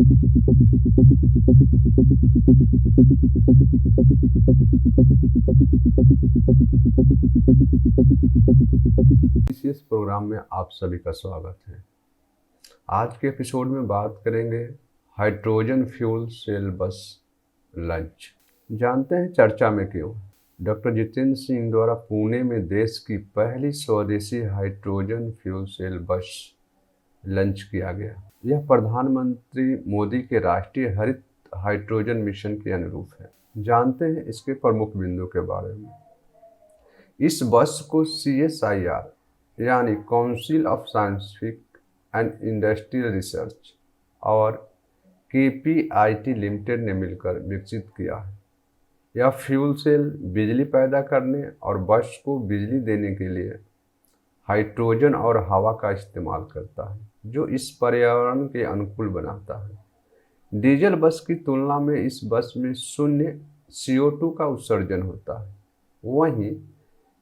इस प्रोग्राम में आप सभी का स्वागत है। आज के एपिसोड में बात करेंगे हाइड्रोजन फ्यूल सेल बस लंच। जानते हैं चर्चा में क्यों? डॉक्टर जितेंद्र सिंह द्वारा पुणे में देश की पहली स्वदेशी हाइड्रोजन फ्यूल सेल बस लंच किया गया। यह प्रधानमंत्री मोदी के राष्ट्रीय हरित हाइड्रोजन मिशन के अनुरूप है। जानते हैं इसके प्रमुख बिंदु के बारे में। इस बस को CSIR यानी council of scientific and industrial research और KPIT लिमिटेड ने मिलकर विकसित किया है। यह फ्यूल सेल बिजली पैदा करने और बस को बिजली देने के लिए हाइड्रोजन और हवा का इस्तेमाल करता है, जो इस पर्यावरण के अनुकूल बनाता है। डीजल बस की तुलना में इस बस में शून्य CO2 का उत्सर्जन होता है। वहीं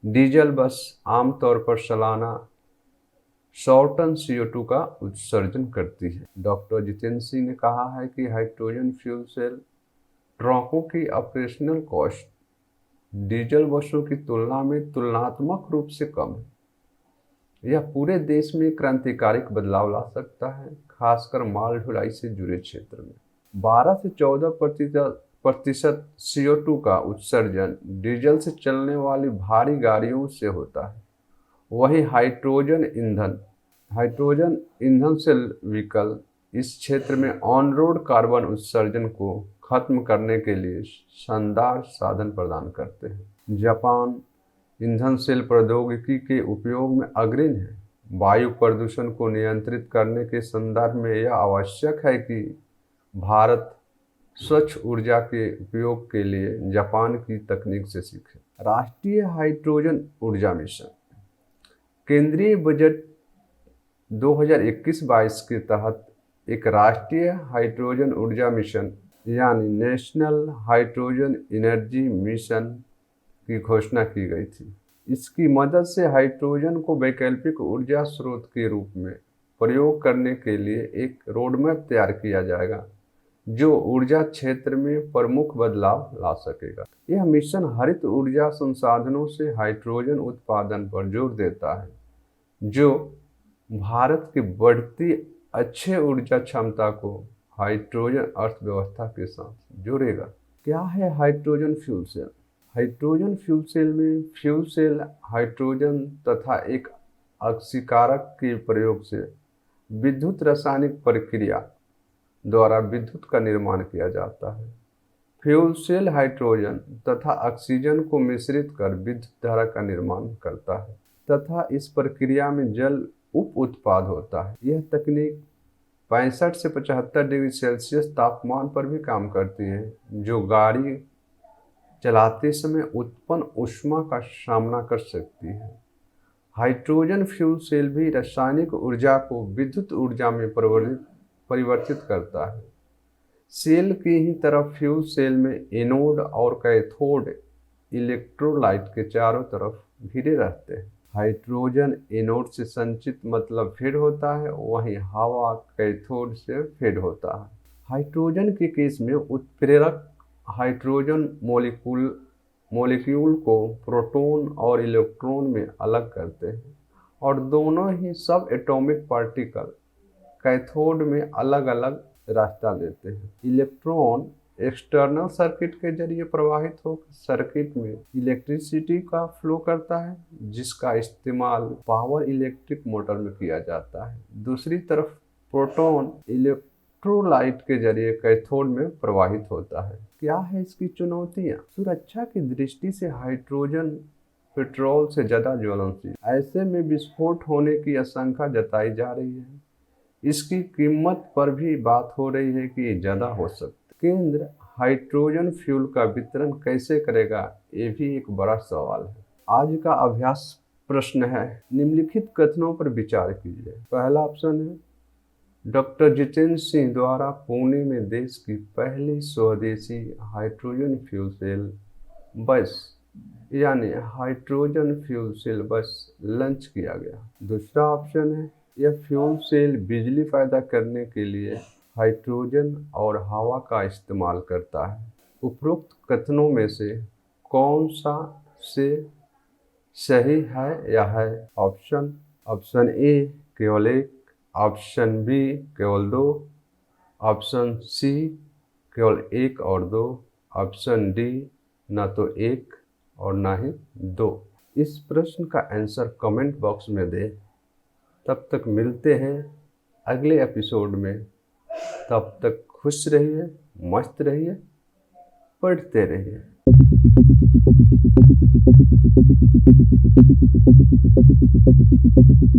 डीजल बस आमतौर पर सालाना 100 टन CO2 का उत्सर्जन करती है। डॉक्टर जितेंद्र सिंह ने कहा है कि हाइड्रोजन फ्यूल सेल ट्रकों की ऑपरेशनल कॉस्ट डीजल बसों की तुलना में तुलनात्मक रूप से कम है। यह पूरे देश में क्रांतिकारी बदलाव ला सकता है, खासकर माल ढुलाई से जुड़े क्षेत्र में। 12 से 14% CO2 का उत्सर्जन डीजल से चलने वाली भारी गाड़ियों से होता है। वही हाइड्रोजन ईंधन से व्हीकल इस क्षेत्र में ऑन रोड कार्बन उत्सर्जन को खत्म करने के लिए शानदार साधन प्रदान करते हैं। जापान ईंधन सेल प्रौद्योगिकी के उपयोग में अग्रणी है। वायु प्रदूषण को नियंत्रित करने के संदर्भ में यह आवश्यक है कि भारत स्वच्छ ऊर्जा के उपयोग के लिए जापान की तकनीक से सीखे। राष्ट्रीय हाइड्रोजन ऊर्जा मिशन केंद्रीय बजट 2021-22 के तहत एक राष्ट्रीय हाइड्रोजन ऊर्जा मिशन यानी नेशनल हाइड्रोजन एनर्जी मिशन की घोषणा की गई थी। इसकी मदद से हाइड्रोजन को वैकल्पिक ऊर्जा स्रोत के रूप में प्रयोग करने के लिए एक रोडमैप तैयार किया जाएगा, जो ऊर्जा क्षेत्र में प्रमुख बदलाव ला सकेगा। यह मिशन हरित ऊर्जा संसाधनों से हाइड्रोजन उत्पादन पर जोर देता है, जो भारत की बढ़ती अक्षय ऊर्जा क्षमता को हाइड्रोजन अर्थव्यवस्था के साथ जोड़ेगा। क्या है hydrogen fuel cell? Hydrogen fuel cell में फ्यूल सेल हाइड्रोजन तथा एक ऑक्सीकारक के प्रयोग से विद्युत रासायनिक प्रक्रिया द्वारा विद्युत का निर्माण किया जाता है। फ्यूल सेल हाइड्रोजन तथा ऑक्सीजन को मिश्रित कर विद्युत धारा का निर्माण करता है तथा इस प्रक्रिया में जल उप उत्पाद होता है। यह तकनीक 65 से 75 डिग्री सेल्सियस तापमान पर भी काम करती है, जो गाड़ी चलाते समय उत्पन्न ऊष्मा का सामना कर सकती है। हाइड्रोजन फ्यूल सेल भी रासायनिक ऊर्जा को विद्युत ऊर्जा में परिवर्तित करता है। सेल की ही तरफ फ्यूल सेल में एनोड और कैथोड इलेक्ट्रोलाइट के चारों तरफ घिरे रहते हैं। हाइड्रोजन एनोड से संचित मतलब फेड होता है, वहीं हवा कैथोड से फेड होता है। हाइड्रोजन के केस में उत्प्रेरक हाइड्रोजन मॉलिक्यूल को प्रोटॉन और इलेक्ट्रॉन में अलग करते हैं और दोनों ही सब एटॉमिक पार्टिकल कैथोड में अलग अलग रास्ता लेते हैं। इलेक्ट्रॉन एक्सटर्नल सर्किट के जरिए प्रवाहित होकर सर्किट में इलेक्ट्रिसिटी का फ्लो करता है, जिसका इस्तेमाल पावर इलेक्ट्रिक मोटर में किया जाता है। दूसरी तरफ प्रोटॉन इलेक्ट्रोलाइट के जरिए कैथोड में प्रवाहित होता है। क्या है इसकी चुनौतियाँ? सुरक्षा की दृष्टि से हाइड्रोजन पेट्रोल से ज़्यादा ज्वलनशील, ऐसे में विस्फोट होने की आशंका जताई जा रही है। इसकी कीमत पर भी बात हो रही है कि ज़्यादा हो सकती। केंद्र हाइड्रोजन फ्यूल का वितरण कैसे करेगा, ये भी एक बड़ा सवाल है। आज का अभ्यास प्रश्न है, निम्नलिखित कथनों पर विचार कीजिए। पहला ऑप्शन है, डॉक्टर जितेंद्र सिंह द्वारा पुणे में देश की पहली स्वदेशी हाइड्रोजन फ्यूल सेल बस यानी हाइड्रोजन फ्यूल सेल बस लॉन्च किया गया। दूसरा ऑप्शन है, यह फ्यूल सेल बिजली पैदा करने के लिए हाइड्रोजन और हवा का इस्तेमाल करता है। उपरोक्त कथनों में से कौन सा से सही है या है? ऑप्शन ए केवल एक, ऑप्शन बी केवल दो, ऑप्शन सी केवल एक और दो, ऑप्शन डी ना तो एक और ना ही दो। इस प्रश्न का आंसर कमेंट बॉक्स में दें। तब तक मिलते हैं अगले एपिसोड में। तब तक खुश रहिए, मस्त रहिए, पढ़ते रहिए।